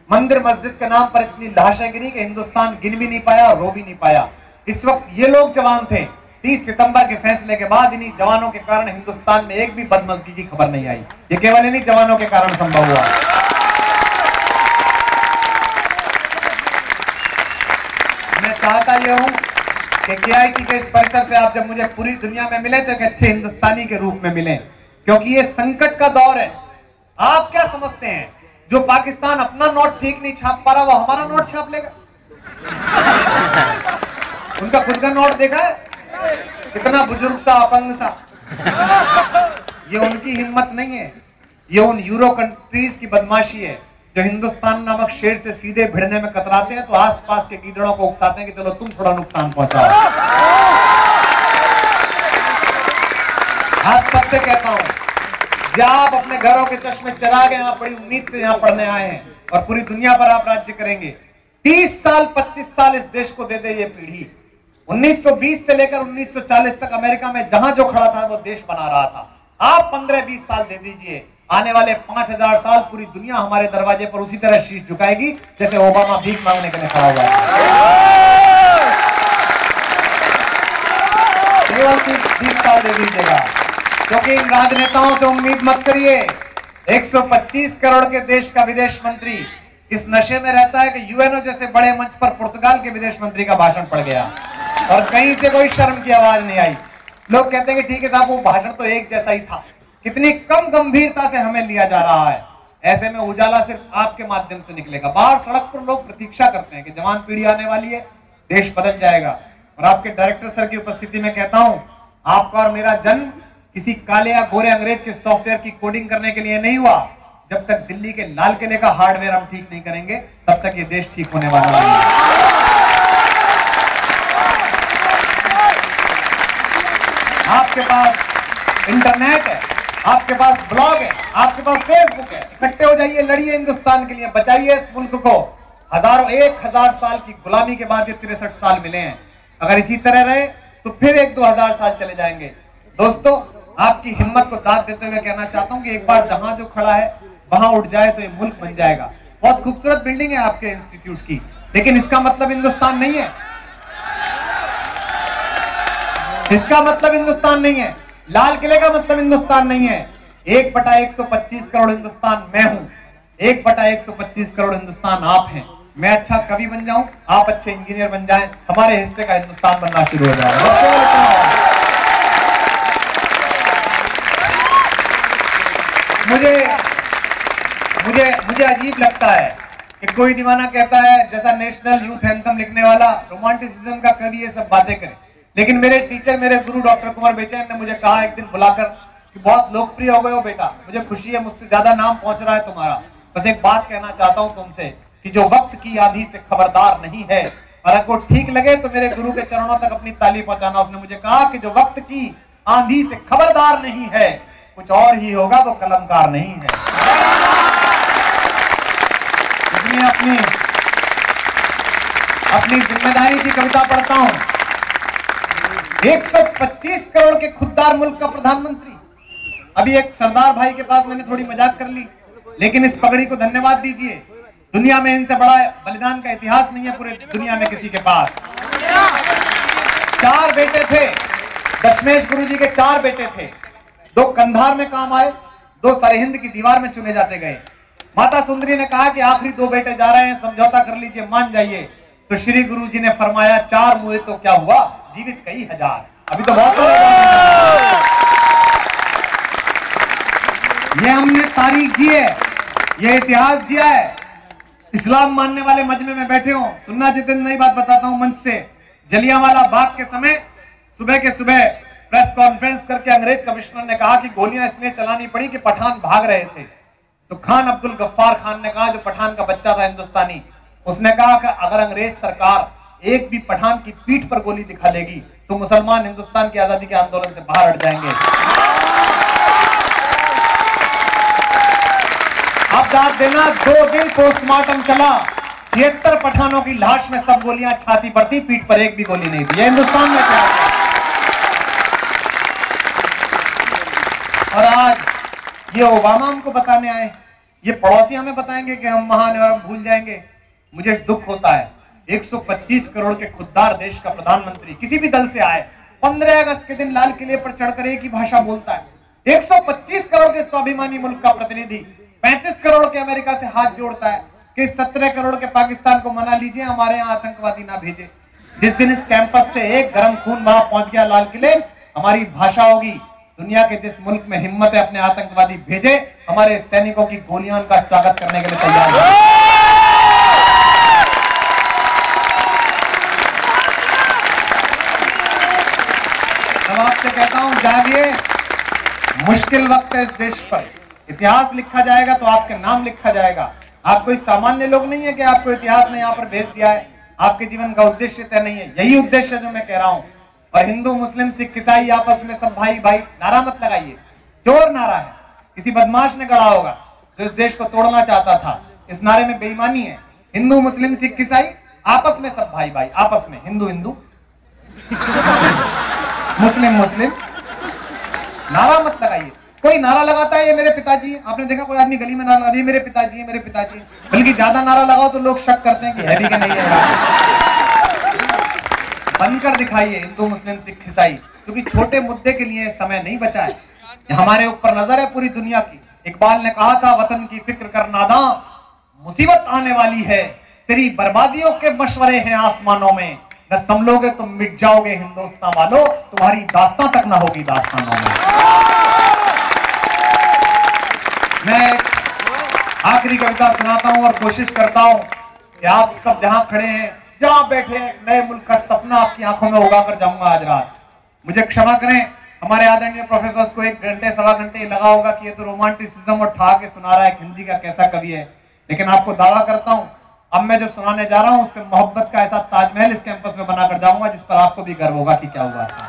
मंदिर मस्जिद के नाम पर इतनी लाशें गिरी कि हिंदुस्तान गिन भी नहीं पाया और रो भी नहीं पाया। इस वक्त ये लोग जवान थे। 30 सितंबर के फैसले के बाद इन्हीं जवानों के कारण हिंदुस्तान में एक भी बदमज़गी की खबर नहीं आई। ये केवल इन्हीं जवानों के कारण संभव हुआ। मैं चाहता यह हूं कि KIT के इस परिसर से आप जब मुझे पूरी दुनिया में मिले तो एक अच्छे हिंदुस्तानी के रूप में मिले, क्योंकि ये संकट का दौर है। आप क्या समझते हैं, जो पाकिस्तान अपना नोट ठीक नहीं छाप पा रहा वो हमारा नोट छाप लेगा? उनका खुद का नोट देखा है, कितना बुजुर्ग सा अपंग सा। ये उनकी हिम्मत नहीं है, ये उन यूरो कंट्रीज की बदमाशी है जो हिंदुस्तान नामक शेर से सीधे भिड़ने में कतराते हैं तो आसपास के गीदड़ों को उकसाते हैं कि चलो तुम थोड़ा नुकसान पहुंचाओ। आज सबसे कहता हूं, जब आप अपने घरों के चश्मे चरा गए, आप बड़ी उम्मीद से यहां पढ़ने आए हैं और पूरी दुनिया पर आप राज्य करेंगे। 30 साल 25 साल इस देश को दे दे ये पीढ़ी। 1920 से लेकर 1940 तक अमेरिका में जहां जो खड़ा था वो देश बना रहा था। आप 15-20 साल दे दीजिए, आने वाले 5000 साल पूरी दुनिया हमारे दरवाजे पर उसी तरह शीश झुकाएगी जैसे ओबामा भीख मांगने के लिए खड़ा हुआ है। केवल 20 साल दे दीजिएगा, क्योंकि इन राजनेताओं से उम्मीद मत करिए। 125 करोड़ के देश का विदेश मंत्री इस नशे में रहता है कि यूएनओ जैसे बड़े मंच पर पुर्तगाल के विदेश मंत्री का भाषण पड़ गया और कहीं से कोई शर्म की आवाज नहीं आई। लोग कहते हैं कि ठीक है साहब, वो भाषण तो एक जैसा ही था। कितनी कम गंभीरता से हमें लिया जा रहा है। ऐसे में उजाला सिर्फ आपके माध्यम से निकलेगा। बाहर सड़क पर लोग प्रतीक्षा करते हैं कि जवान पीढ़ी आने वाली है, देश बदल जाएगा। और आपके डायरेक्टर सर की उपस्थिति में कहता हूं, आपका और मेरा जन्म किसी काले या गोरे अंग्रेज के सॉफ्टवेयर की कोडिंग करने के लिए नहीं हुआ। जब तक दिल्ली के लाल किले का हार्डवेयर हम ठीक नहीं करेंगे, तब तक ये देश ठीक होने वाला नहीं है। आपके पास इंटरनेट है, आपके पास ब्लॉग है, आपके पास फेसबुक है। इकट्ठे हो जाइए, लड़िए हिंदुस्तान के लिए, बचाइए इस मुल्क को। 1000 साल की गुलामी के बाद ये 63 साल मिले हैं। अगर इसी तरह रहे तो फिर 1-2 हजार साल चले जाएंगे। दोस्तों, आपकी हिम्मत को दाद देते हुए कहना चाहता हूं कि एक बार जहां जो खड़ा है वहां उठ जाए तो ये मुल्क बन जाएगा। बहुत खूबसूरत बिल्डिंग है आपके इंस्टीट्यूट की, लेकिन इसका मतलब हिंदुस्तान नहीं है। इसका मतलब हिंदुस्तान नहीं है। लाल किले का मतलब हिंदुस्तान नहीं है। 1/125 करोड़ हिंदुस्तान मैं हूं, 1/125 करोड़ हिंदुस्तान आप हैं। मैं अच्छा कवि बन जाऊं, आप अच्छे इंजीनियर बन जाएं, हमारे हिस्से का हिंदुस्तान बनना शुरू हो जाए। मुझे अजीब लगता है कि कोई दीवाना कहता है, जैसा नेशनल यूथ एंथम लिखने वाला रोमांटिसिज्म का कवि ये सब बातें करे। लेकिन मेरे टीचर, मेरे गुरु डॉक्टर कुंवर बेचैन ने मुझे कहा एक दिन बुलाकर कि बहुत लोकप्रिय हो गए हो बेटा, मुझे खुशी है, मुझसे ज्यादा नाम पहुंच रहा है तुम्हारा। बस एक बात कहना चाहता हूं तुमसे कि जो वक्त की आंधी से खबरदार नहीं है, और अगर को ठीक लगे तो मेरे गुरु के चरणों तक अपनी ताली पहुंचाना। उसने मुझे कहा कि जो वक्त की आंधी से खबरदार नहीं है, कुछ और ही होगा, वो कलमकार नहीं है। अपनी जिम्मेदारी की कविता पढ़ता हूं। 125 करोड़ के खुददार मुल्क का प्रधानमंत्री। अभी एक सरदार भाई के पास मैंने थोड़ी मजाक कर ली, लेकिन इस पगड़ी को धन्यवाद दीजिए। दुनिया में इनसे बड़ा बलिदान का इतिहास नहीं है पूरे दुनिया में किसी के पास। 4 बेटे थे, दशमेश गुरु जी के 4 बेटे थे। 2 कंधार में काम आए, 2 सरहिंद की दीवार में चुने जाते गए। माता सुंदरी ने कहा कि आखिरी 2 बेटे जा रहे हैं, समझौता कर लीजिए, मान जाइए। तो श्री गुरु जी ने फरमाया 4 मुए तो क्या हुआ, जीवित कई हजार। अभी तो बहुत ये हमने तारीख जी है, ये इतिहास जिया है। इस्लाम मानने वाले मजमे में बैठे हो, सुनना जितनी नई बात बताता हूं मंच से। जलियांवाला बाग के समय सुबह के सुबह प्रेस कॉन्फ्रेंस करके अंग्रेज कमिश्नर ने कहा कि गोलियां इसलिए चलानी पड़ी कि पठान भाग रहे थे। तो खान अब्दुल गफ्फार खान ने कहा, जो पठान का बच्चा था हिंदुस्तानी, उसने कहा कि अगर अंग्रेज सरकार एक भी पठान की पीठ पर गोली दिखा लेगी तो मुसलमान हिंदुस्तान की आजादी के आंदोलन से बाहर हट जाएंगे। अब दाद देना, 2 दिन पोस्टमार्टम चला, 76 पठानों की लाश में सब गोलियां छाती पर थी, पीठ पर एक भी गोली नहीं थी। हिंदुस्तान में क्या है? और आज ये ओबामा हमको बताने आए, ये पड़ोसी हमें बताएंगे कि हम महान हैं और हम भूल जाएंगे। मुझे दुख होता है 125 करोड़ के खुददार देश का प्रधानमंत्री किसी भी दल से आए 15 अगस्त के दिन लाल किले पर चढ़कर एक ही भाषा बोलता है। 125 करोड़ के स्वाभिमानी मुल्क का प्रतिनिधि 35 करोड़ के अमेरिका से हाथ जोड़ता है कि 17 करोड़ के पाकिस्तान को मना लीजिए, हमारे यहाँ आतंकवादी ना भेजे। जिस दिन इस कैंपस से एक गर्म खून वहां पहुंच गया लाल किले, हमारी भाषा होगी, दुनिया के जिस मुल्क में हिम्मत है अपने आतंकवादी भेजे, हमारे सैनिकों की गोलियां उनका स्वागत करने के लिए तैयार है। मैं आपसे कहता हूं, जागिए, मुश्किल वक्त है इस देश पर। इतिहास लिखा जाएगा तो आपके नाम लिखा जाएगा। आप कोई सामान्य लोग नहीं है कि आपको इतिहास ने यहाँ पर भेज दिया है। आपके जीवन का उद्देश्य तय नहीं है, यही उद्देश्य जो मैं कह रहा हूं। और हिंदू मुस्लिम सिख ईसाई आपस में सब भाई भाई नारा मत लगाइए, चोर नारा है, किसी बदमाश ने गढ़ा होगा जो इस देश को तोड़ना चाहता था। इस नारे में बेईमानी है। हिंदू मुस्लिम सिख ईसाई आपस में सब भाई भाई, आपस में हिंदू हिंदू मुस्लिम मुस्लिम, नारा मत लगाइए। कोई नारा लगाता है ये मेरे पिताजी, आपने देखा कोई आदमी गली में नारा लगा दिया मेरे पिताजी है मेरे पिताजी, बल्कि ज्यादा नारा लगाओ तो लोग शक करते हैं कि है भी कि नहीं है यार। बनकर दिखाइए हिंदू मुस्लिम सिख ईसाई, क्योंकि छोटे मुद्दे के लिए समय नहीं बचा है। हमारे ऊपर नजर है पूरी दुनिया की। इकबाल ने कहा था, वतन की फिक्र कर नादां, मुसीबत आने वाली है, तेरी बर्बादियों के मशवरे हैं आसमानों में, न संभलोगे तुम मिट जाओगे हिंदुस्तान वालों, तुम्हारी दास्तां तक ना होगी दास्तानों में। मैं आखिरी कविता सुनाता हूं और कोशिश करता हूं कि आप सब जहां खड़े हैं, जहां बैठे हैं, नए मुल्क का सपना आपकी आंखों में उगा कर जाऊंगा आज रात। मुझे क्षमा करें, हमारे आदरणीय प्रोफेसर को 1 घंटे सवा घंटे लगा होगा कि ये तो रोमांटिसिज्म और ठा के सुना रहा है, हिंदी का कैसा कवि है। लेकिन आपको दावा करता हूं, अब मैं जो सुनाने जा रहा हूं उससे मोहब्बत का ऐसा ताजमहल इस कैंपस में बनाकर जाऊंगा जिस पर आपको भी गर्व होगा कि क्या हुआ था।